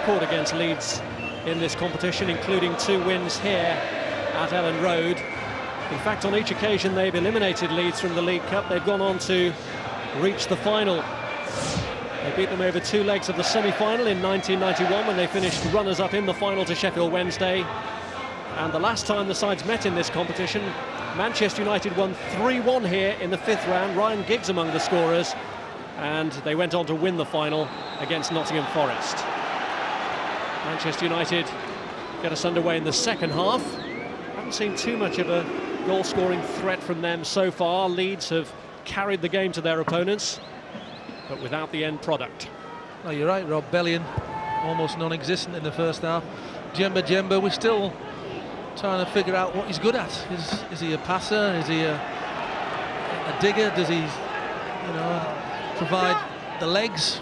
record against Leeds in this competition, including 2 wins here at Ellen Road. In fact, on each occasion they've eliminated Leeds from the League Cup, they've gone on to reach the final. They beat them over 2 legs of the semi-final in 1991 when they finished runners-up in the final to Sheffield Wednesday. And the last time the sides met in this competition, Manchester United won 3-1 here in the 5th round. Ryan Giggs among the scorers, and they went on to win the final against Nottingham Forest. Manchester United get us underway in the second half. Haven't seen too much of a goal-scoring threat from them so far. Leeds have carried the game to their opponents, but without the end product. Oh, you're right, Rob. Bellion almost non-existent in the first half. Djemba, we're still trying to figure out what he's good at. Is he a passer? Is he a digger? Does he, provide the legs?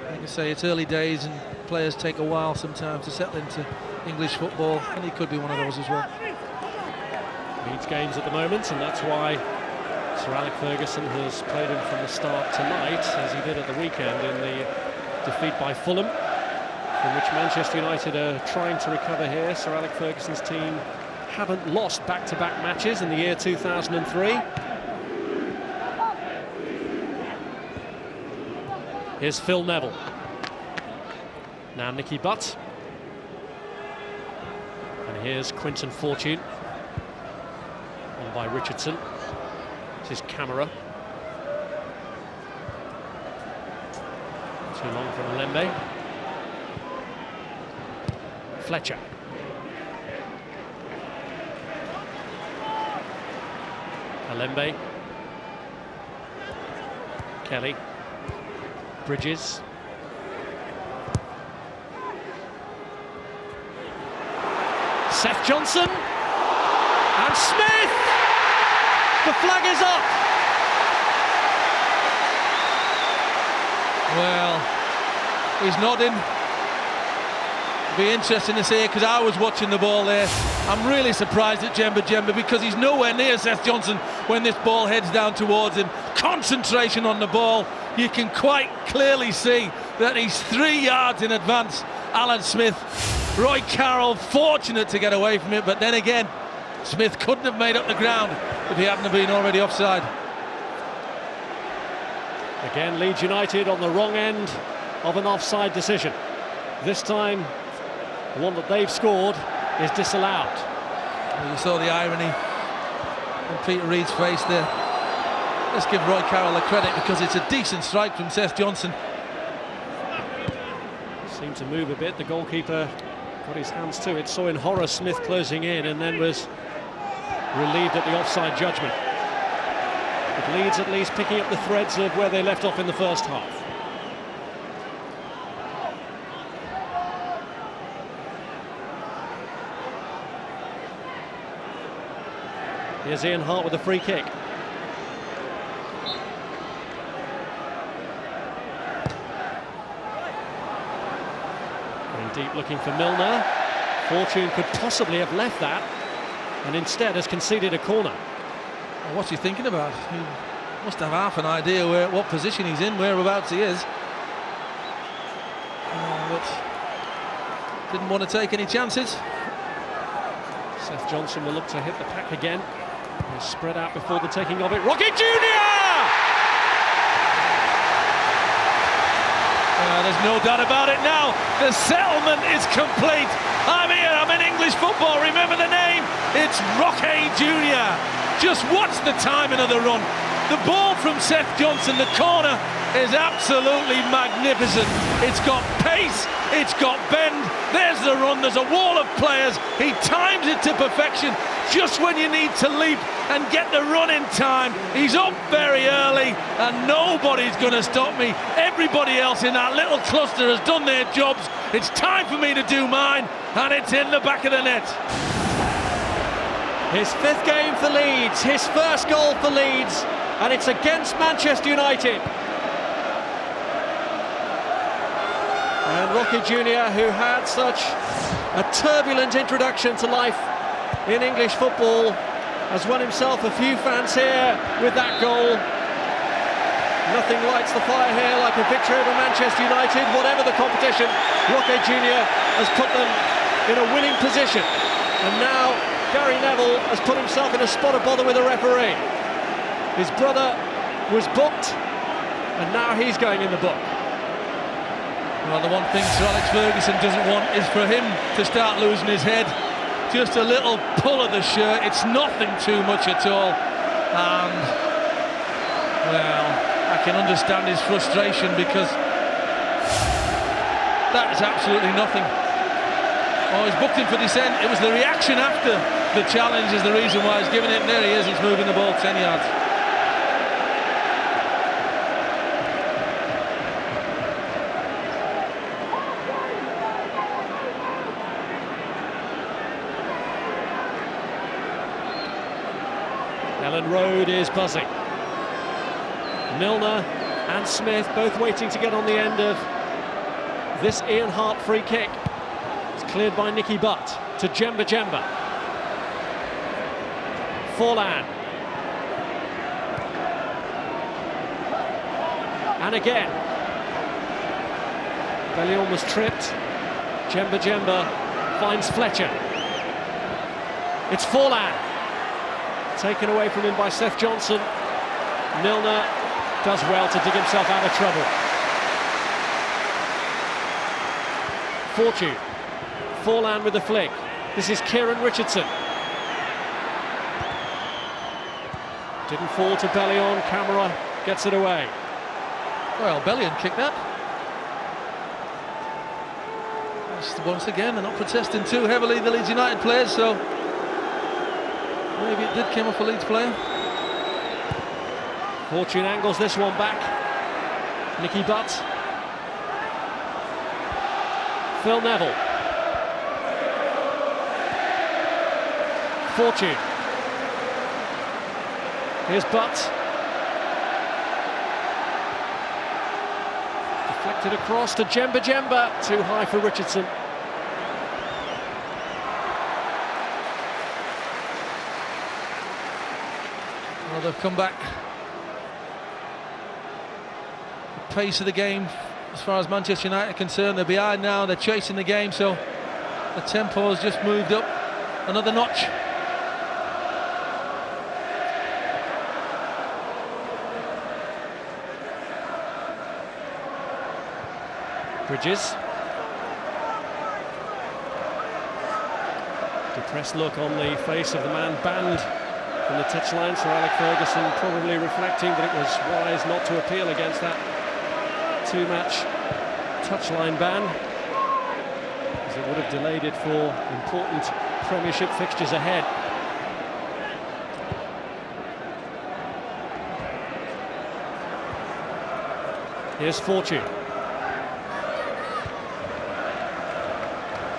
Like I say, it's early days and players take a while sometimes to settle into English football, and he could be one of those as well. Leeds games at the moment, and that's why Sir Alex Ferguson has played him from the start tonight, as he did at the weekend in the defeat by Fulham, from which Manchester United are trying to recover here. Sir Alex Ferguson's team haven't lost back-to-back matches in the year 2003. Here's Phil Neville. Now Nicky Butt. And here's Quinton Fortune. On by Richardson. This is Camera. Too long from Alembe. Fletcher. Alembe. Kelly. Bridges. Seth Johnson. And Smith! The flag is up! Well, he's nodding. It'll be interesting to see, because I was watching the ball there. I'm really surprised at Djemba because he's nowhere near Seth Johnson when this ball heads down towards him. Concentration on the ball. You can quite clearly see that he's 3 yards in advance. Alan Smith, Roy Carroll fortunate to get away from it, but then again, Smith couldn't have made up the ground if he hadn't have been already offside. Again, Leeds United on the wrong end of an offside decision. This time, the one that they've scored is disallowed. Well, you saw the irony on Peter Reid's face there. Let's give Roy Carroll the credit, because it's a decent strike from Seth Johnson. Seemed to move a bit. The goalkeeper got his hands to it, saw in horror Smith closing in, and then was relieved at the offside judgment. But Leeds at least picking up the threads of where they left off in the first half. Here's Ian Hart with a free kick. Going deep looking for Milner. Fortune could possibly have left that, and instead has conceded a corner. Well, what's he thinking about? He must have half an idea what position he's in, whereabouts he is. But didn't want to take any chances. Seth Johnson will look to hit the pack again. He'll spread out before the taking of it. Rocky Jr! There's no doubt about it now. The settlement is complete. I'm here, I'm in English football. Remember the name? It's Rocky Jr. Just watch the timing of the run. The ball from Seth Johnson, the corner, is absolutely magnificent. It's got pace, it's got bend. There's the run, there's a wall of players. He times it to perfection just when you need to leap and get the run in time. He's up very early and nobody's going to stop me. Everybody else in that little cluster has done their jobs. It's time for me to do mine, and it's in the back of the net. His 5th game for Leeds, his first goal for Leeds, and it's against Manchester United. And Rocky Jr., who had such a turbulent introduction to life in English football, has won himself a few fans here with that goal. Nothing lights the fire here like a victory over Manchester United. Whatever the competition, Roque Jr. has put them in a winning position. And now Gary Neville has put himself in a spot of bother with the referee. His brother was booked, and now he's going in the book. Well, the one thing Sir Alex Ferguson doesn't want is for him to start losing his head. Just a little pull of the shirt, it's nothing too much at all. And, well, I can understand his frustration because that is absolutely nothing. Oh, he's booked him for dissent. It was the reaction after the challenge is the reason why he's giving it. And there he is, he's moving the ball 10 yards. Ellen Road is buzzing. Milner and Smith both waiting to get on the end of this Ian Hart free kick. It's cleared by Nicky Butt to Djemba Djemba. Forlan. And again. Bellion was tripped. Djemba Djemba finds Fletcher. It's Forlan. Taken away from him by Seth Johnson. Milner does well to dig himself out of trouble. Fortune. Forlan with the flick. This is Kieran Richardson. Didn't fall to Bellion. Camera gets it away. Well, Bellion kicked that. Once again, they're not protesting too heavily, the Leeds United players, so maybe it did come off a Leeds player. Fortune angles this one back. Nicky Butt. Phil Neville. Fortune. Here's Butt. Deflected across to Djemba Djemba. Too high for Richardson. Well, they've come back. The pace of the game, as far as Manchester United are concerned, they're behind now, they're chasing the game, so the tempo has just moved up another notch. Bridges. Depressed look on the face of the man banned from the touchline. Sir Alex Ferguson probably reflecting that it was wise not to appeal against that two-match touchline ban, as it would have delayed it for important Premiership fixtures ahead. Here's Fortune.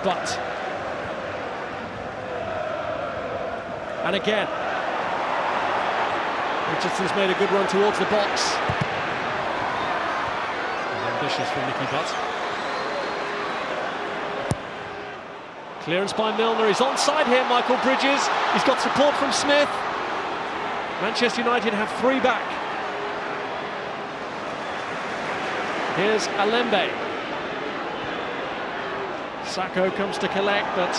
But and again, Richardson's made a good run towards the box. Ambitious from Nicky Butt. Clearance by Milner. He's onside here, Michael Bridges. He's got support from Smith. Manchester United have three back. Here's Alembe. Sacco comes to collect, but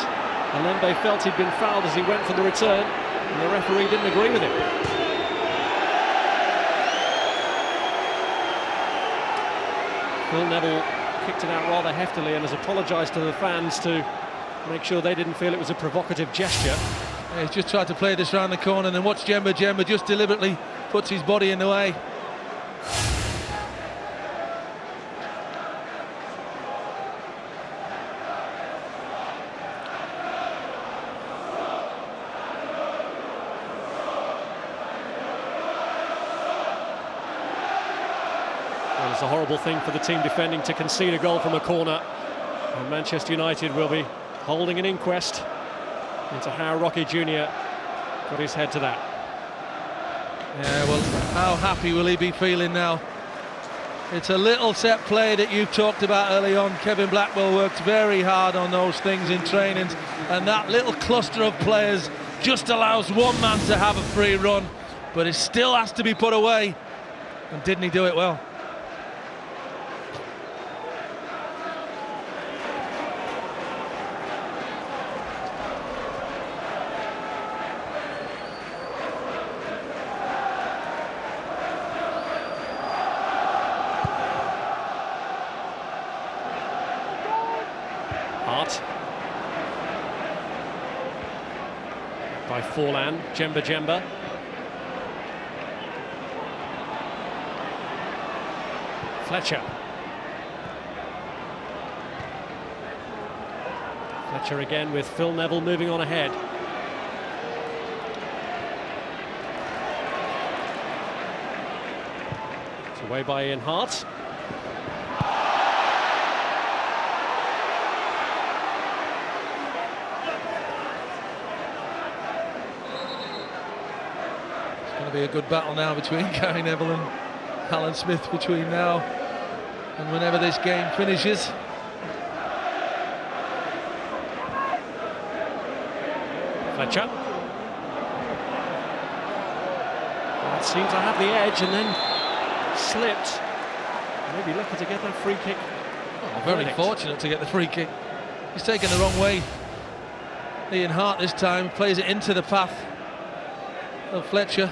Alembe felt he'd been fouled as he went for the return, and the referee didn't agree with him. Phil Neville kicked it out rather heftily and has apologised to the fans to make sure they didn't feel it was a provocative gesture. Yeah, he's just tried to play this round the corner, and then watch Djemba Djemba just deliberately puts his body in the way. Well, it's a horrible thing for the team defending to concede a goal from a corner, and Manchester United will be holding an inquest into how Roque Jr. got his head to that. Yeah, well, how happy will he be feeling now? It's a little set play that you talked about early on. Kevin Blackwell worked very hard on those things in training, and that little cluster of players just allows one man to have a free run, but it still has to be put away. And didn't he do it well? Hart. By Forlan, Jemba. Fletcher. Fletcher again with Phil Neville moving on ahead. It's away by Ian Hart. It's going to be a good battle now between Gary Neville and Alan Smith between now and whenever this game finishes. Fletcher. Well, seemed to have the edge and then slipped. Maybe lucky to get that free kick. Oh, very fortunate to get the free kick. He's taken the wrong way. Ian Hart this time plays it into the path of Fletcher.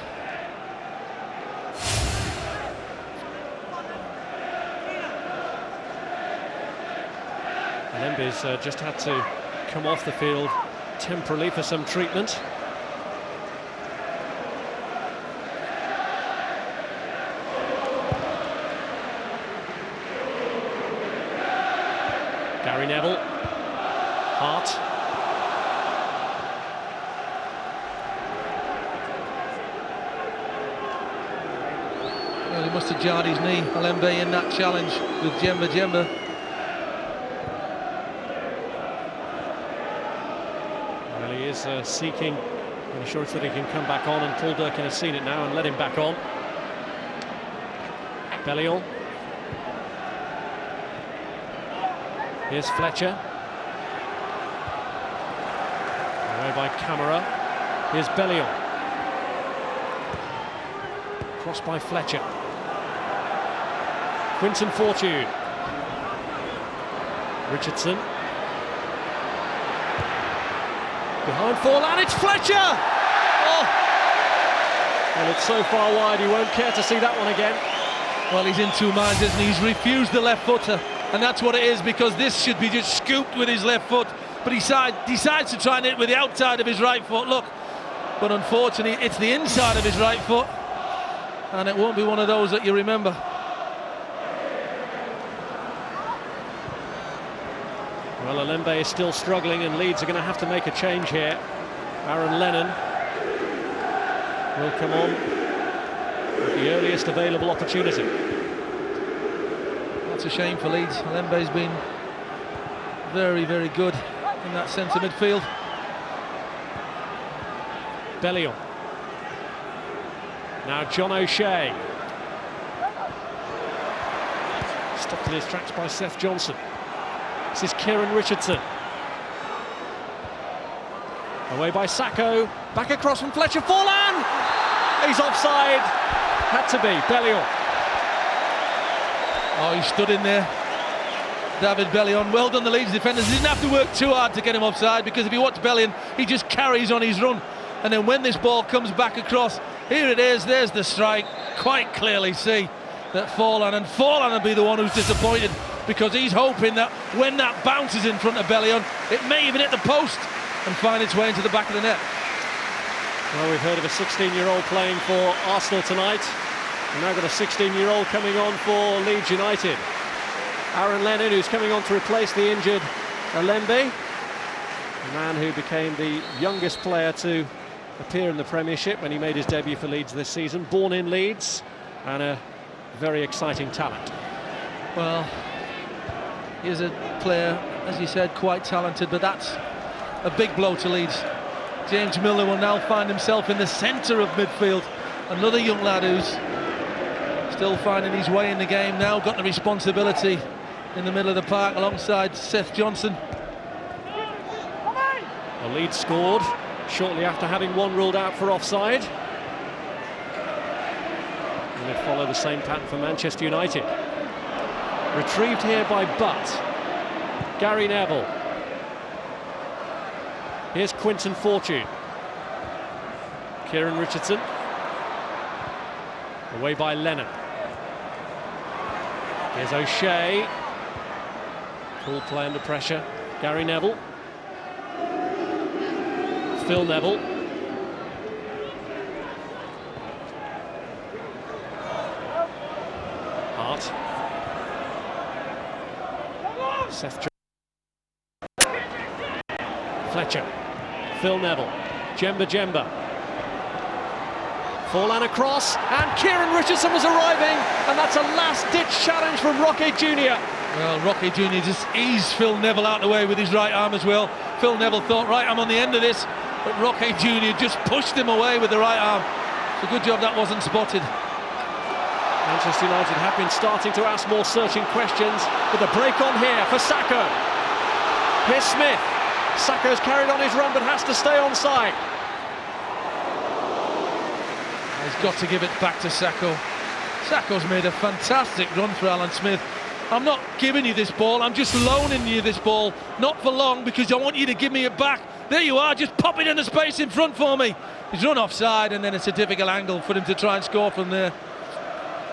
Lembe's just had to come off the field temporarily for some treatment. Gary Neville, Hart. Well, he must have jarred his knee, Alembe, in that challenge with Jemba. Well, he is seeking an assurance that he can come back on, and Paul Durkin has seen it now and let him back on. Bellion. Here's Fletcher. Away by Camera. Here's Bellion. Cross by Fletcher. Quinton Fortune. Richardson. Behind Forlan, it's Fletcher! Oh! Well, it's so far wide, he won't care to see that one again. Well, he's in two minds, isn't he? He's refused the left footer, and that's what it is, because this should be just scooped with his left foot, but he decides to try and hit with the outside of his right foot. Look, but unfortunately, it's the inside of his right foot, and it won't be one of those that you remember. Well, Alembe is still struggling, and Leeds are going to have to make a change here. Aaron Lennon will come on at the earliest available opportunity. That's a shame for Leeds. Alembe's been very, very good in that centre midfield. Bellion. Now John O'Shea. Stopped in his tracks by Seth Johnson. This is Kieran Richardson. Away by Sacco. Back across from Fletcher. Forlan! He's offside. Had to be. Bellion. Oh, he stood in there. David Bellion. Well done, the Leeds defenders. He didn't have to work too hard to get him offside, because if you watch Bellion, he just carries on his run. And then when this ball comes back across, here it is. There's the strike. Quite clearly see that Forlan will be the one who's disappointed, because he's hoping that when that bounces in front of Bellion, it may even hit the post and find its way into the back of the net. Well, we've heard of a 16-year-old playing for Arsenal tonight. We've now got a 16-year-old coming on for Leeds United. Aaron Lennon, who's coming on to replace the injured Alembe, the man who became the youngest player to appear in the Premiership when he made his debut for Leeds this season. Born in Leeds, and a very exciting talent. Well, he's a player, as you said, quite talented, but that's a big blow to Leeds. James Milner will now find himself in the centre of midfield. Another young lad who's still finding his way in the game now, got the responsibility in the middle of the park alongside Seth Johnson. The Leeds scored shortly after having one ruled out for offside. And they'd follow the same pattern for Manchester United. Retrieved here by Butt. Gary Neville. Here's Quinton Fortune. Kieran Richardson. Away by Lennon. Here's O'Shea. Full play under pressure. Gary Neville. Phil Neville. Hart. Seth Fletcher. Phil Neville. Jemba. Forlan across, and Kieran Richardson was arriving, and that's a last-ditch challenge from Roque Jr. Well, Roque Jr. just eased Phil Neville out of the way with his right arm as well. Phil Neville thought, right, I'm on the end of this, but Roque Jr. just pushed him away with the right arm. It's a good job that wasn't spotted. Manchester United have been starting to ask more searching questions, with a break on here for Sacco. Here's Smith. Sacco's carried on his run, but has to stay on side. He's got to give it back to Sacco. Sacco's made a fantastic run for Alan Smith. I'm not giving you this ball, I'm just loaning you this ball. Not for long, because I want you to give me it back. There you are, just pop it in the space in front for me. He's run offside, and then it's a difficult angle for him to try and score from there.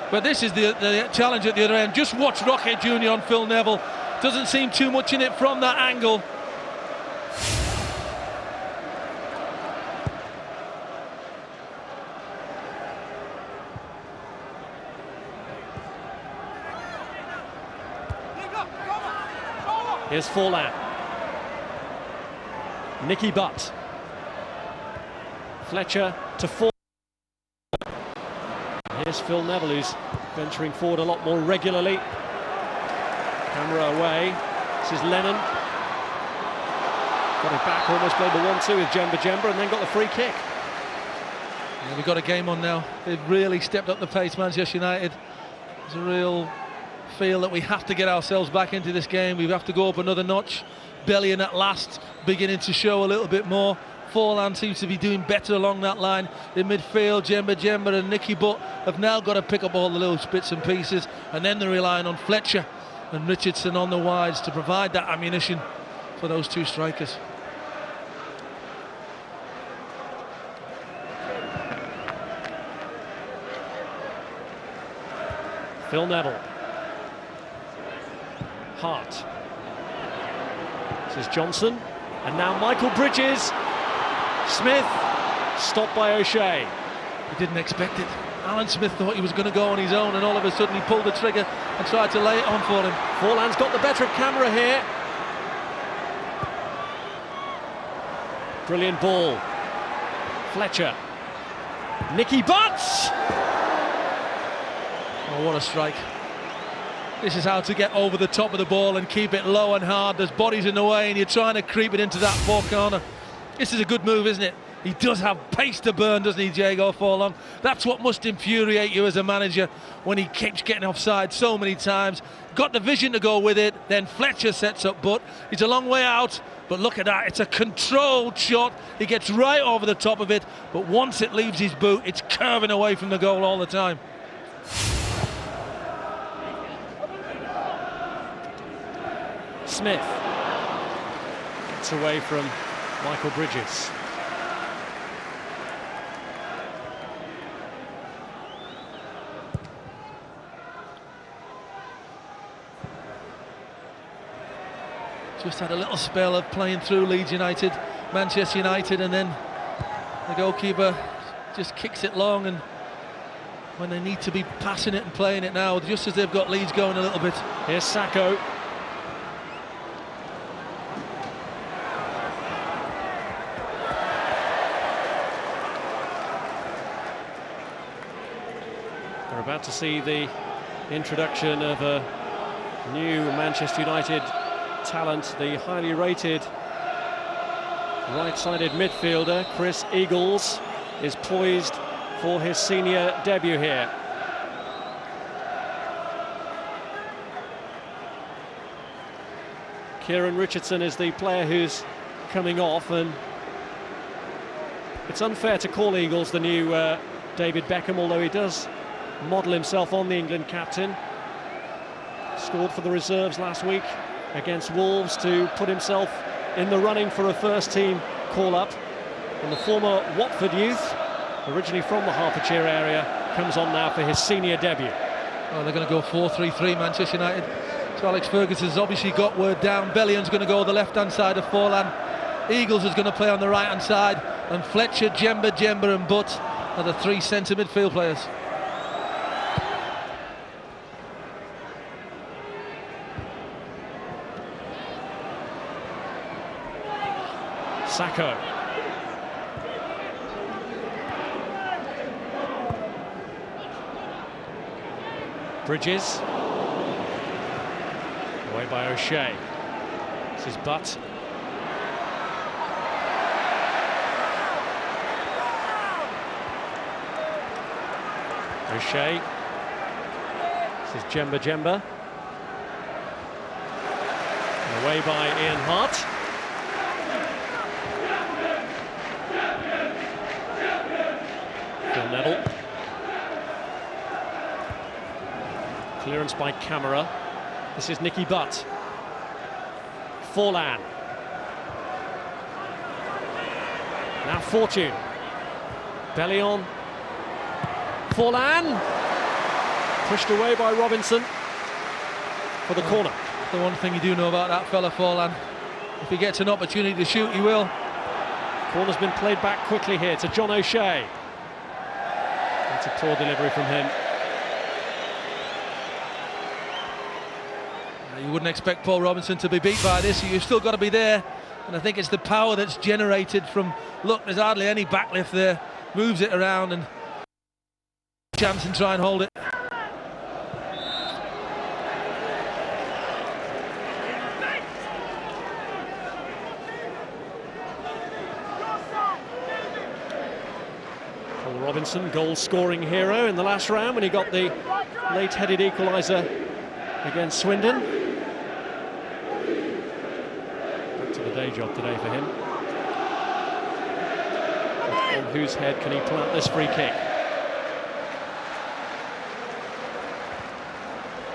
But this is the challenge at the other end. Just watch Roque Jr. on Phil Neville. Doesn't seem too much in it from that angle. Here's Forlan. Nicky Butt. Fletcher to Forlan. Here's Phil Neville, who's venturing forward a lot more regularly. Camera away. This is Lennon. Got it back, almost played the 1-2 with Jemba, and then got the free kick. Yeah, we've got a game on now. They've really stepped up the pace, Manchester United. There's a real feel that we have to get ourselves back into this game. We have to go up another notch. Bellion at last beginning to show a little bit more. Forlan seems to be doing better along that line in midfield. Jemba and Nicky Butt have now got to pick up all the little bits and pieces, and then they're relying on Fletcher and Richardson on the wides to provide that ammunition for those two strikers. Phil Neville. Hart. This is Johnson, and now Michael Bridges. Smith, stopped by O'Shea. He didn't expect it. Alan Smith thought he was going to go on his own, and all of a sudden he pulled the trigger and tried to lay it on for him. Forlan's got the better of camera here. Brilliant ball. Fletcher. Nicky Butts! Oh, what a strike. This is how to get over the top of the ball and keep it low and hard. There's bodies in the way, and you're trying to creep it into that far corner. This is a good move, isn't it? He does have pace to burn, doesn't he, Diego Forlan? That's what must infuriate you as a manager when he keeps getting offside so many times. Got the vision to go with it, then Fletcher sets up Butt. He's a long way out, but look at that. It's a controlled shot. He gets right over the top of it, but once it leaves his boot, it's curving away from the goal all the time. Smith gets away from Michael Bridges. Just had a little spell of playing through Leeds United, Manchester United, and then the goalkeeper just kicks it long, and when they need to be passing it and playing it now, just as they've got Leeds going a little bit. Here's Sacco. We're about to see the introduction of a new Manchester United talent, the highly rated right-sided midfielder Chris Eagles is poised for his senior debut here. Kieran Richardson is the player who's coming off, and it's unfair to call Eagles the new David Beckham, although he does model himself on the England captain. Scored for the reserves last week against Wolves to put himself in the running for a first-team call-up. And the former Watford youth, originally from the Hertfordshire area, comes on now for his senior debut. Well, they're going to go 4-3-3, Manchester United. So Alex Ferguson's obviously got word down. Bellion's going to go the left-hand side of Forlan. Eagles is going to play on the right-hand side. And Fletcher, Jemba and Butt are the three centre midfield players. Sacco. Bridges. Away by O'Shea. This is Butt. O'Shea. This is Jemba. Away by Ian Hart. Phil Neville. Clearance by Camera. This is Nicky Butt. Forlan. Now Fortune. Bellion. Forlan. Pushed away by Robinson for the corner. The one thing you do know about that fella Forlan, if he gets an opportunity to shoot, he will. Corner's been played back quickly here to John O'Shea. That's a poor delivery from him. You wouldn't expect Paul Robinson to be beat by this, so you've still got to be there. And I think it's the power that's generated from, look, there's hardly any backlift there. Moves it around and chance and try and hold it. Paul Robinson, goal-scoring hero in the last round when he got the late-headed equaliser against Swindon. Back to the day job today for him. On whose head can he plant this free kick?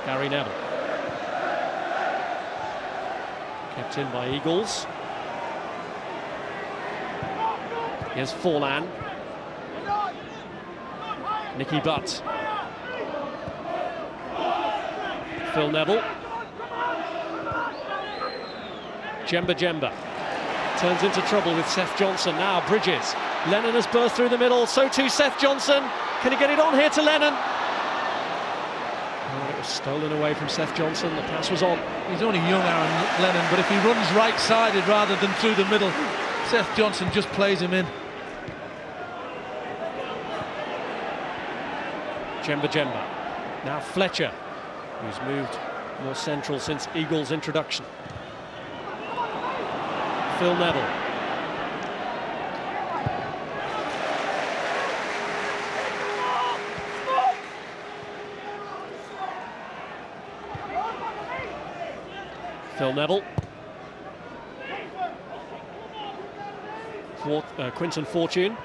Gary Neville. Kept in by Eagles. Here's Forlan. Nicky Butt. Phil Neville. Jemba. Turns into trouble with Seth Johnson. Now Bridges. Lennon has burst through the middle. So too Seth Johnson. Can he get it on here to Lennon? Oh, it was stolen away from Seth Johnson. The pass was on. He's only young, Aaron Lennon, but if he runs right-sided rather than through the middle, Seth Johnson just plays him in. Jemba. Now Fletcher, who's moved more central since Eagles' introduction. Phil Neville. Phil Neville. Quinton Fortune.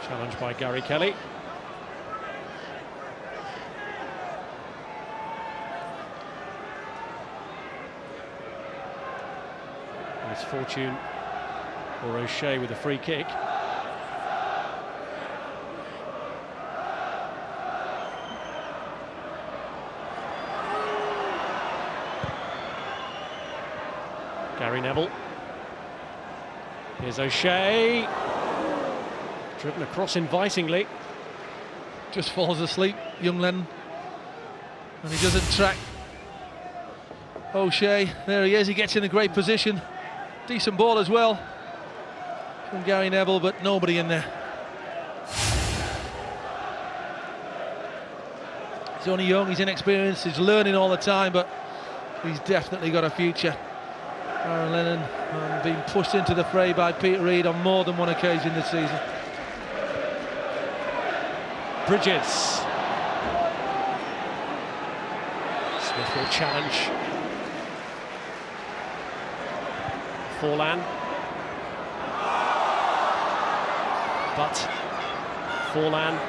Challenged by Gary Kelly. And it's Fortune or O'Shea with a free kick. Gary Neville. Here's O'Shea. Driven across invitingly. Just falls asleep, young Lennon. And he doesn't track O'Shea. There he is, he gets in a great position. Decent ball as well from Gary Neville, but nobody in there. He's only young, he's inexperienced, he's learning all the time, but he's definitely got a future. Aaron Lennon being pushed into the fray by Peter Reid on more than one occasion this season. Bridges. Smith will challenge. Forlan. But Forlan.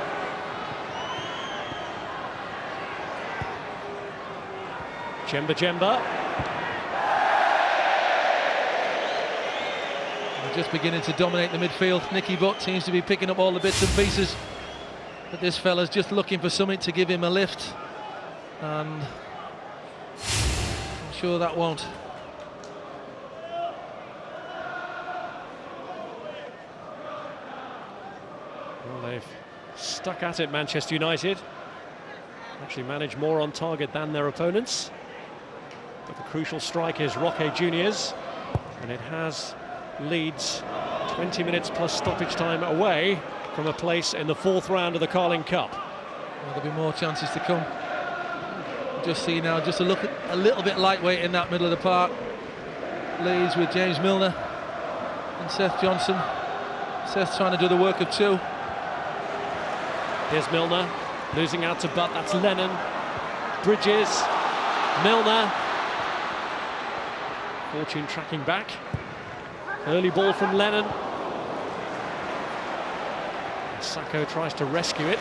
Jemba. They're just beginning to dominate the midfield. Nicky Butt seems to be picking up all the bits and pieces, but this fella's just looking for something to give him a lift, and I'm sure that won't. Well, they've stuck at it, Manchester United. Actually managed more on target than their opponents. But the crucial strike is Roque Junior's, and it has Leeds 20 minutes plus stoppage time away from a place in the fourth round of the Carling Cup. Well, there'll be more chances to come. Just see now, just a little bit lightweight in that middle of the park. Leeds with James Milner and Seth Johnson. Seth trying to do the work of two. Here's Milner, losing out to Butt, that's Lennon. Bridges, Milner. Fortune tracking back. Early ball from Lennon. Sacco tries to rescue it.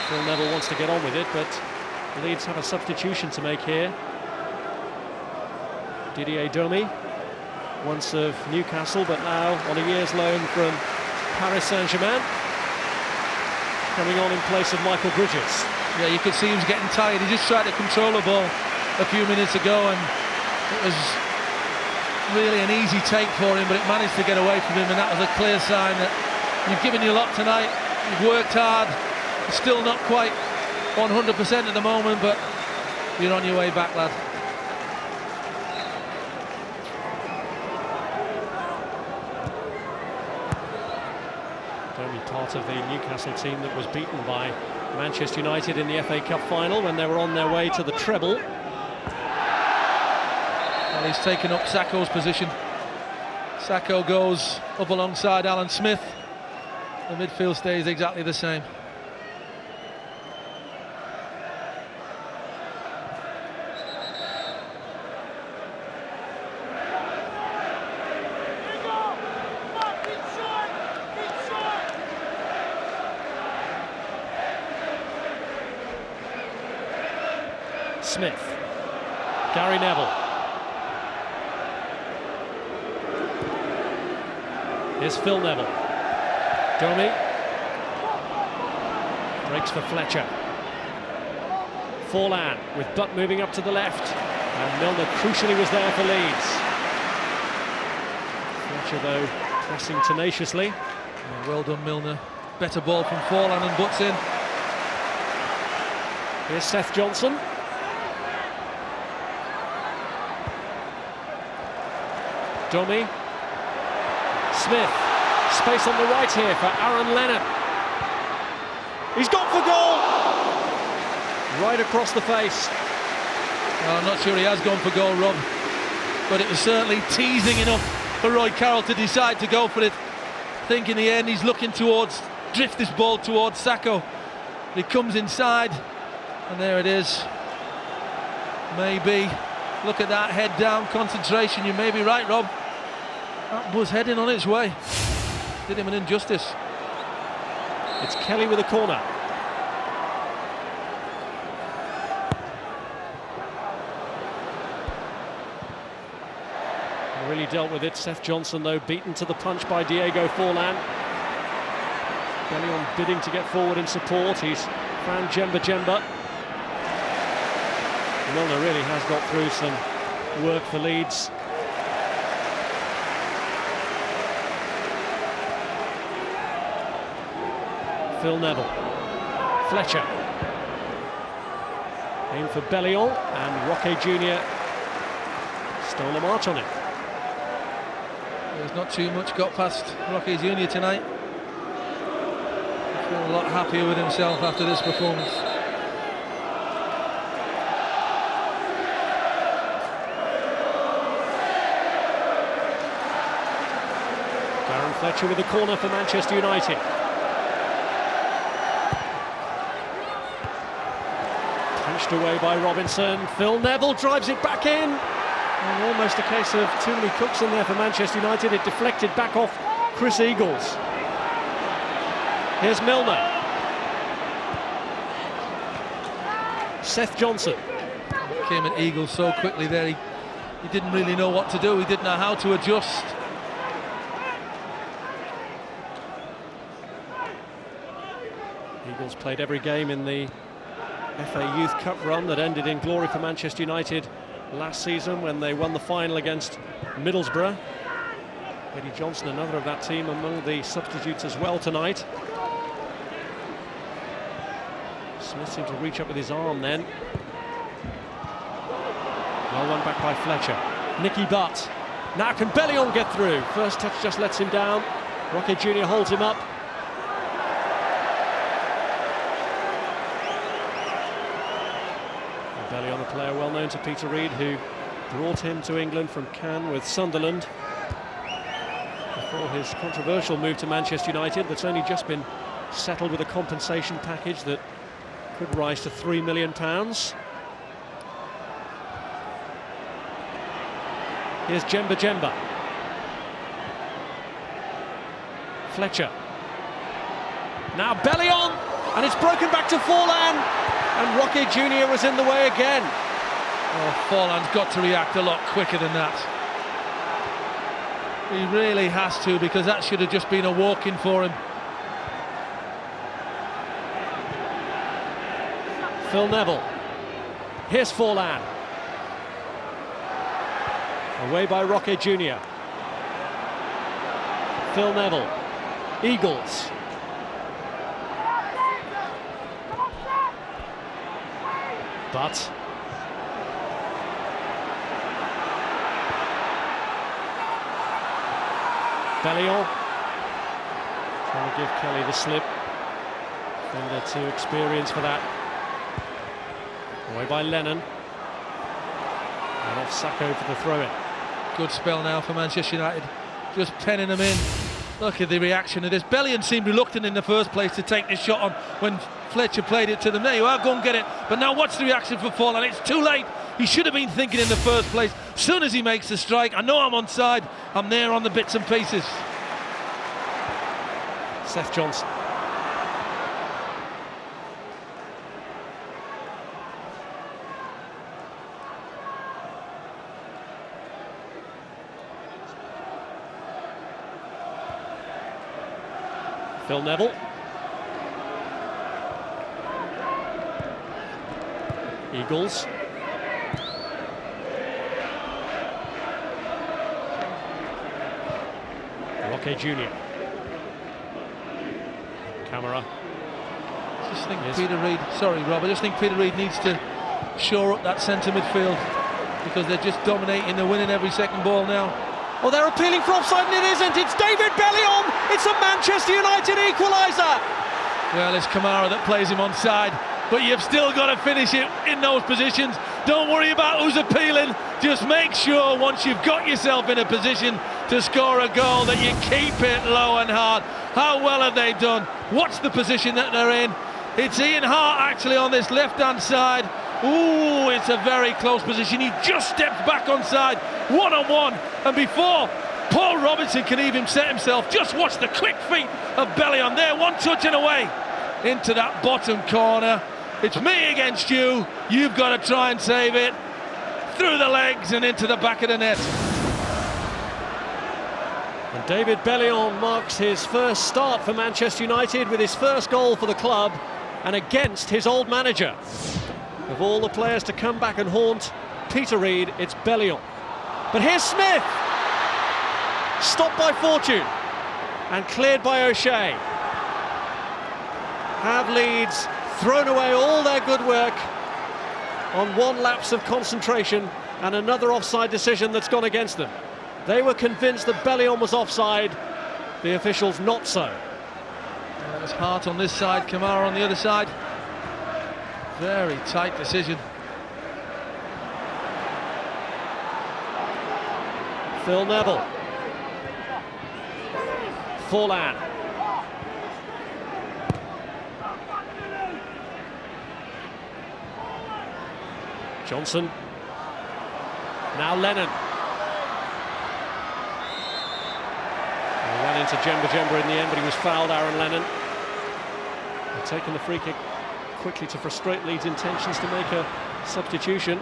Phil Neville wants to get on with it, but Leeds have a substitution to make here. Didier Domi, once of Newcastle, but now on a year's loan from Paris Saint-Germain, coming on in place of Michael Bridges. Yeah, you could see he was getting tired. He just tried to control the ball a few minutes ago, and it was really an easy take for him, but it managed to get away from him, and that was a clear sign that you've given your lot tonight, you've worked hard, you're still not quite 100% at the moment, but you're on your way back, lad. Only part of the Newcastle team that was beaten by Manchester United in the FA Cup final when they were on their way to the treble. Well, he's taken up Sacco's position. Sacco goes up alongside Alan Smith. The midfield stays exactly the same. Smith, Gary Neville. Here's Phil Neville. Domi. Breaks for Fletcher. Forlan with Butt moving up to the left. And Milner crucially was there for Leeds. Fletcher though pressing tenaciously. Yeah, well done Milner. Better ball from Forlan and Butts in. Here's Seth Johnson. Domi. Smith. Space on the right here for Aaron Lennon. He's gone for goal! Right across the face. Well, I'm not sure he has gone for goal, Rob, but it was certainly teasing enough for Roy Carroll to decide to go for it. I think in the end he's looking towards, drift this ball towards Sacco. He comes inside, and there it is. Maybe. Look at that, head down, concentration. You may be right, Rob. That was heading on its way. Did him an injustice. It's Kelly with a corner. Really dealt with it. Seth Johnson, though, beaten to the punch by Diego Forlan. Bellion bidding to get forward in support. He's found Jemba. Milner really has got through some work for Leeds. Phil Neville. Fletcher. Aim for Bellion, and Roque Junior stole a march on it. There's not too much got past Roque Junior tonight. I feel a lot happier with himself after this performance. Darren Fletcher with a corner for Manchester United. Punched away by Robinson. Phil Neville drives it back in. And almost a case of too many cooks in there for Manchester United. It deflected back off Chris Eagles. Here's Milner. Seth Johnson. Came at Eagles so quickly there, he didn't really know what to do. He didn't know how to adjust. Eagles played every game in the FA Youth Cup run that ended in glory for Manchester United last season when they won the final against Middlesbrough. Eddie Johnson, another of that team, among the substitutes as well tonight. Smith seemed to reach up with his arm then. Well run back by Fletcher. Nicky Butt. Now can Bellion get through? First touch just lets him down. Roque Jr. holds him up. And Bellion, a player well known to Peter Reid, who brought him to England from Cannes with Sunderland before his controversial move to Manchester United that's only just been settled with a compensation package that could rise to £3 million. Here's Jemba. Fletcher. Now Bellion, and it's broken back to Forlan, and Roque Jr. was in the way again. Oh, Forlan's got to react a lot quicker than that. He really has to, because that should have just been a walk-in for him. Phil Neville. Here's Forlan. Away by Roque Jr. Phil Neville. Eagles. But Bellion trying to give Kelly the slip. Defender too experienced for that. Away by Lennon. And off Sacco for the throw-in. Good spell now for Manchester United. Just penning them in. Look at the reaction of this. Bellion seemed reluctant in the first place to take this shot on when Fletcher played it to them. There you are, go and get it. But now watch the reaction for Forlan. It's too late. He should have been thinking in the first place. As soon as he makes the strike, I know I'm onside. I'm there on the bits and pieces. Seth Johnson. Phil Neville. Eagles. Roque Jr. Camera. I just think Peter Reid, sorry Rob, I just think Peter Reid needs to shore up that centre midfield, because they're just dominating, they're winning every second ball now. Oh, they're appealing for offside and it isn't. It's David Bellion. It's a Manchester United equaliser. Well, it's Kamara that plays him onside, but you've still got to finish it in those positions. Don't worry about who's appealing. Just make sure once you've got yourself in a position to score a goal that you keep it low and hard. How well have they done? What's the position that they're in? It's Ian Hart actually on this left-hand side. Ooh, it's a very close position. He just steps back onside, one-on-one, and before Paul Robinson can even set himself, just watch the quick feet of Bellion there, one touch and away into that bottom corner. It's me against you. You've got to try and save it through the legs and into the back of the net. And David Bellion marks his first start for Manchester United with his first goal for the club, and against his old manager. Of all the players to come back and haunt Peter Reid, it's Bellion. But here's Smith, stopped by Fortune and cleared by O'Shea. Have Leeds thrown away all their good work on one lapse of concentration and another offside decision that's gone against them? They were convinced that Bellion was offside, the officials not so. There's Hart on this side, Kamara on the other side. Very tight decision. Phil Neville. Forlan. Johnson. Now Lennon. He ran into Jemba in the end, but he was fouled, Aaron Lennon. They're taking the free kick quickly to frustrate Leeds' intentions to make a substitution.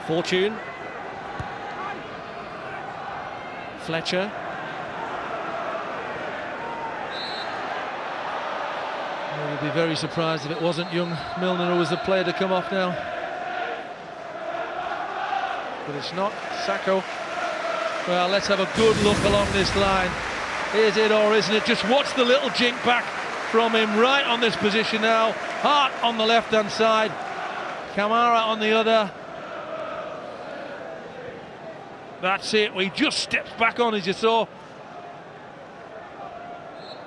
Fortune. Fletcher. I would be very surprised if it wasn't young Milner who was the player to come off now. But it's not. Sacco. Well, let's have a good look along this line. Is it or isn't it? Just watch the little jink back from him right on this position now. Hart on the left-hand side. Kamara on the other. That's it. He just steps back on, as you saw.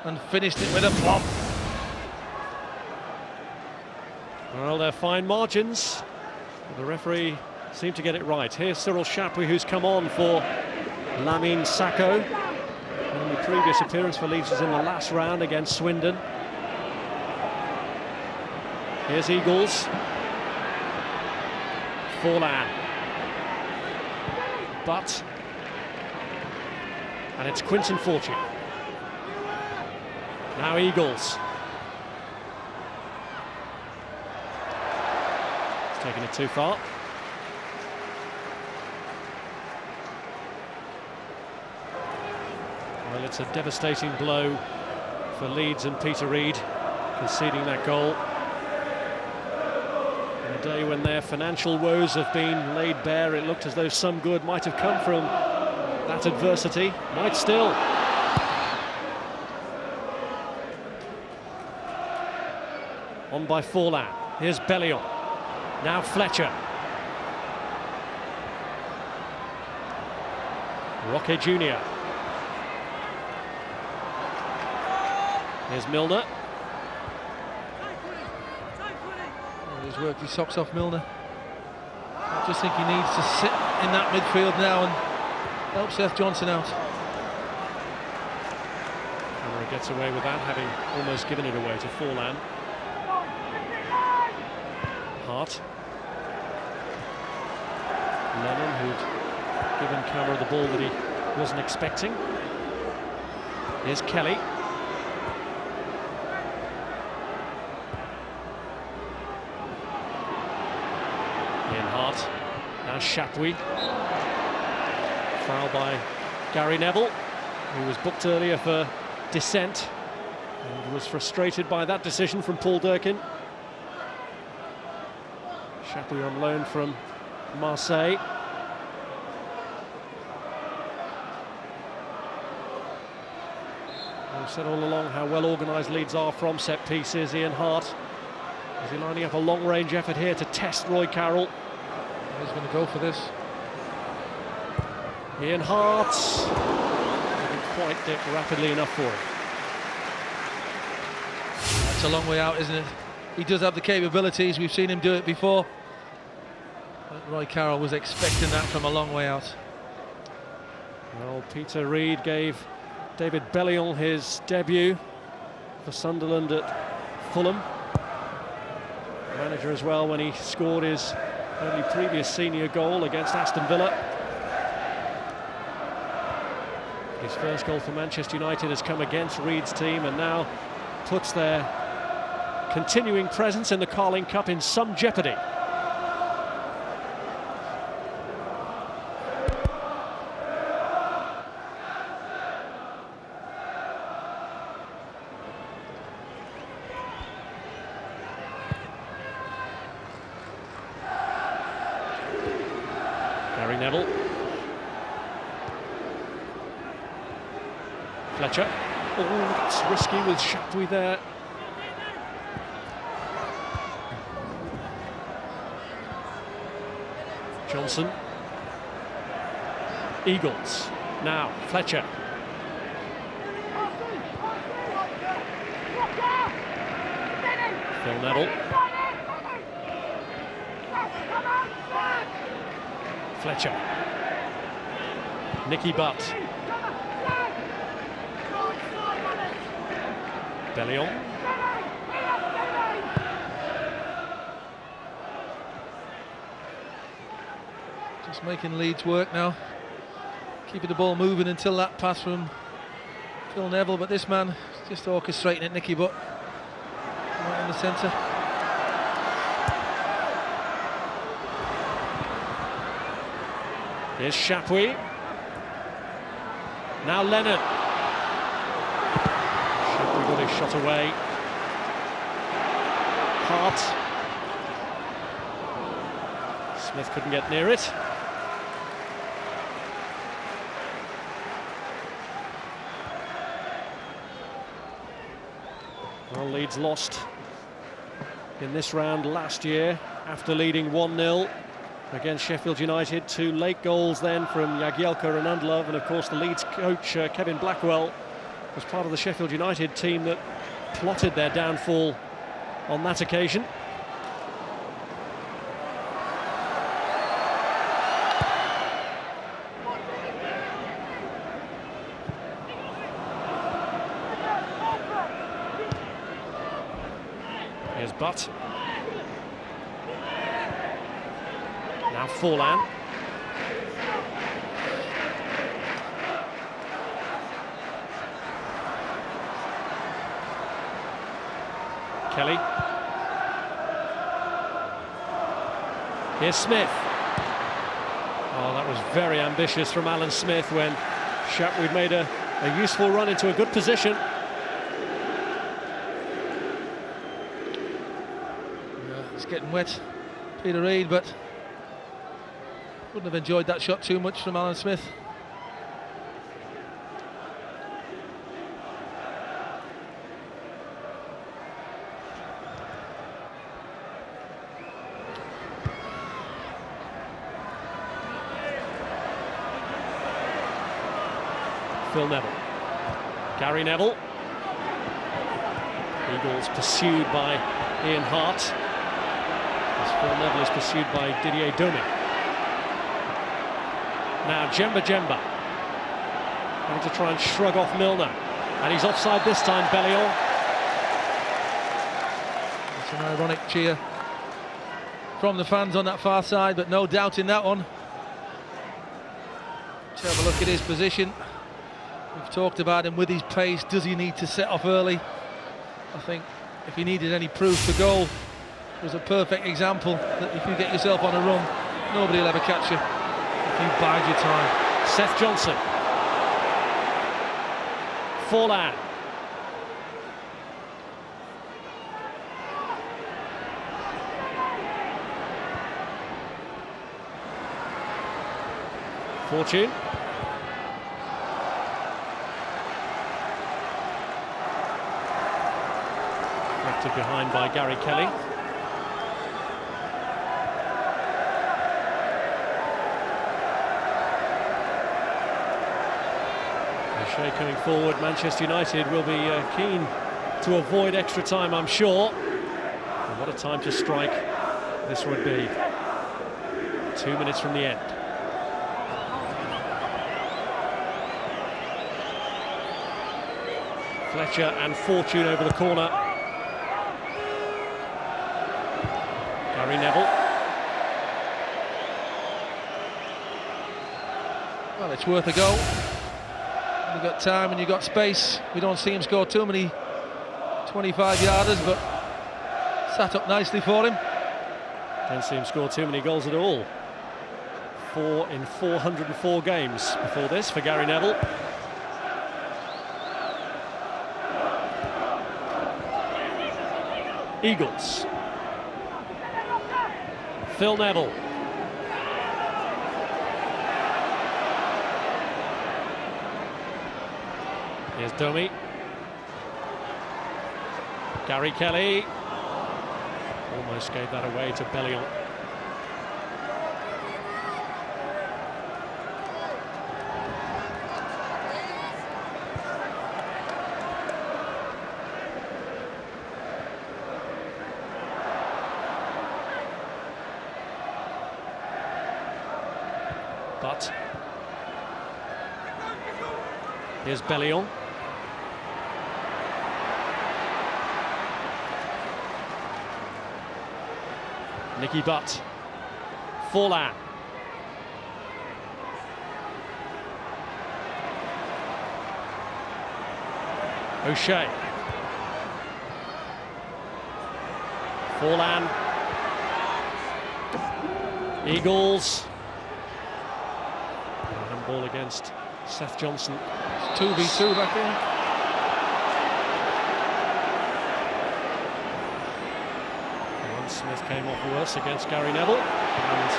And finished it with a plop. Well, they're fine margins. The referee seemed to get it right. Here's Cyril Chapuis, who's come on for Lamine Sacco. And the previous appearance for Leeds was in the last round against Swindon. Here's Eagles. Forlan. But. And it's Quinton Fortune. Now Eagles. It's taking it too far. Well, it's a devastating blow for Leeds and Peter Reid, conceding that goal. On a day when their financial woes have been laid bare, it looked as though some good might have come from that adversity. Might still. On by Forlan. Here's Bellion. Now Fletcher. Roque Jr. Here's Milner. Well, he's worked his socks off, Milner. I just think he needs to sit in that midfield now and help Seth Johnson out. And he gets away with that, having almost given it away to Forlan. Hart. Lennon, who'd given Kamara the ball that he wasn't expecting. Here's Kelly. Now Chapuis. Foul by Gary Neville, who was booked earlier for dissent and was frustrated by that decision from Paul Durkin. Chapuis on loan from Marseille. I've said all along how well organised Leeds are from set pieces. Ian Hart, is he lining up a long-range effort here to test Roy Carroll? He's going to go for this. Ian Hart didn't quite dip rapidly enough for him. That's a long way out, isn't it? He does have the capabilities. We've seen him do it before. But Roy Carroll was expecting that from a long way out. Well, Peter Reid gave David Bellion his debut for Sunderland at Fulham. Manager as well when he scored his only previous senior goal against Aston Villa. His first goal for Manchester United has come against Reid's team and now puts their continuing presence in the Carling Cup in some jeopardy. Gary Neville. Fletcher. Oh, that's risky with Chapuis there. Johnson. Eagles. Now, Fletcher. Phil Neville. Fletcher. Nicky Butt. Bellion. Just making Leeds work now. Keeping the ball moving until that pass from Phil Neville, but this man just orchestrating it, Nicky Butt, right in the centre. Here's Chapuis. Now Leonard. Chapuis got his shot away. Hart. Smith couldn't get near it. Well, Leeds lost in this round last year after leading 1-0 against Sheffield United. 2 late goals then from Jagielka and Andlov, and of course the Leeds coach Kevin Blackwell was part of the Sheffield United team that plotted their downfall on that occasion. Here's Butt. Now Forlan. Kelly. Here's Smith. Oh, that was very ambitious from Alan Smith when Chapuis made a useful run into a good position. It's getting wet, Peter Reid, but wouldn't have enjoyed that shot too much from Alan Smith. Phil Neville. Gary Neville. Eagles pursued by Ian Hart. As Phil Neville is pursued by Didier Domi. Now Jemba going to try and shrug off Milner, and he's offside this time. Bellion. It's an ironic cheer from the fans on that far side, but no doubt in that one. Let's have a look at his position. We've talked about him with his pace. Does he need to set off early? I think if he needed any proof, the goal was a perfect example that if you get yourself on a run, nobody will ever catch you if you bide your time. Seth Johnson. Forlan. Fortune. Left behind by Gary Kelly. O'Shea coming forward. Manchester United will be keen to avoid extra time, I'm sure. And what a time to strike this would be. 2 minutes from the end. Fletcher and Fortune over the corner. Gary Neville. Well, it's worth a go. When you've got time and you've got space. We don't see him score too many 25-yarders, but sat up nicely for him. Don't see him score too many goals at all. 4 in 404 games before this for Gary Neville. Eagles. Phil Neville. Here's Domi. Gary Kelly. Almost gave that away to Bellion. But here's Bellion. Nicky Butt. Forlan. O'Shea. Forlan. Eagles. Handball against Seth Johnson. It's 2v2 back there. Smith came off worse against Gary Neville, and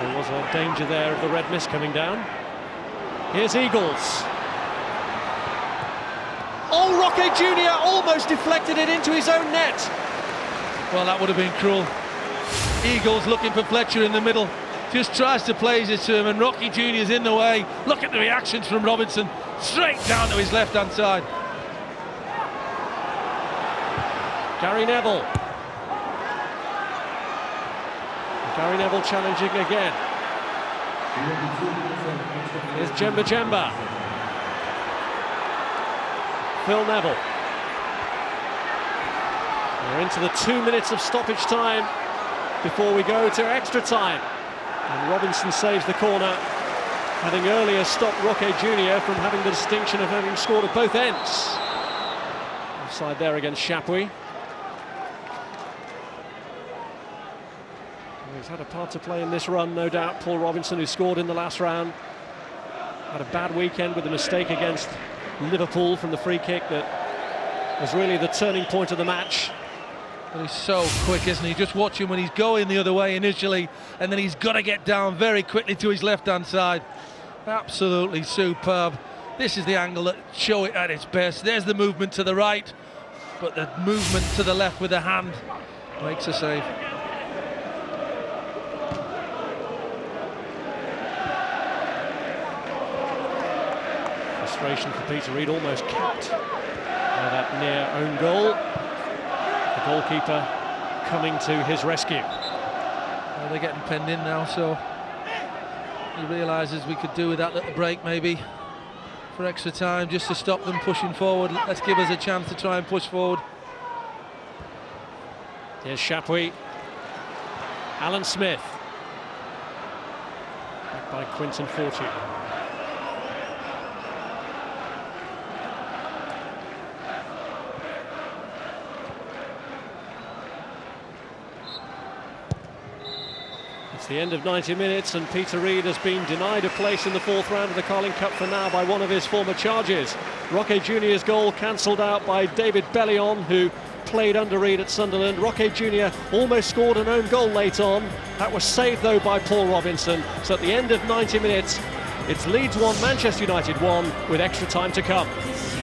there was a danger there of the red mist coming down. Here's Eagles. Oh, Roque Jr. almost deflected it into his own net. Well, that would have been cruel. Eagles looking for Fletcher in the middle, just tries to place it to him, and Roque Jr.'s in the way. Look at the reactions from Robinson, straight down to his left-hand side. Gary Neville. Gary Neville challenging again. Here's Jemba. Phil Neville. We're into the 2 minutes of stoppage time before we go to extra time. And Robinson saves the corner, having earlier stopped Roque Jr. from having the distinction of having scored at both ends. Offside there against Chapuis. He's had a part to play in this run, no doubt. Paul Robinson, who scored in the last round, had a bad weekend with a mistake against Liverpool from the free kick that was really the turning point of the match. But he's so quick, isn't he? Just watch him when he's going the other way initially, and then he's got to get down very quickly to his left-hand side. Absolutely superb. This is the angle that show it at its best. There's the movement to the right, but the movement to the left with the hand makes a save. Frustration for Peter Reid, almost capped by that near own goal. The goalkeeper coming to his rescue. Well, they're getting penned in now, so he realises we could do with that little break maybe for extra time, just to stop them pushing forward. Let's give us a chance to try and push forward. Here's Chapuis. Alan Smith. Back by Quinton Fortune. It's the end of 90 minutes, and Peter Reid has been denied a place in the fourth round of the Carling Cup for now by one of his former charges. Roque Jr.'s goal cancelled out by David Bellion, who played under Reid at Sunderland. Roque Jr. almost scored an own goal late on. That was saved, though, by Paul Robinson. So at the end of 90 minutes, it's Leeds 1, Manchester United 1, with extra time to come.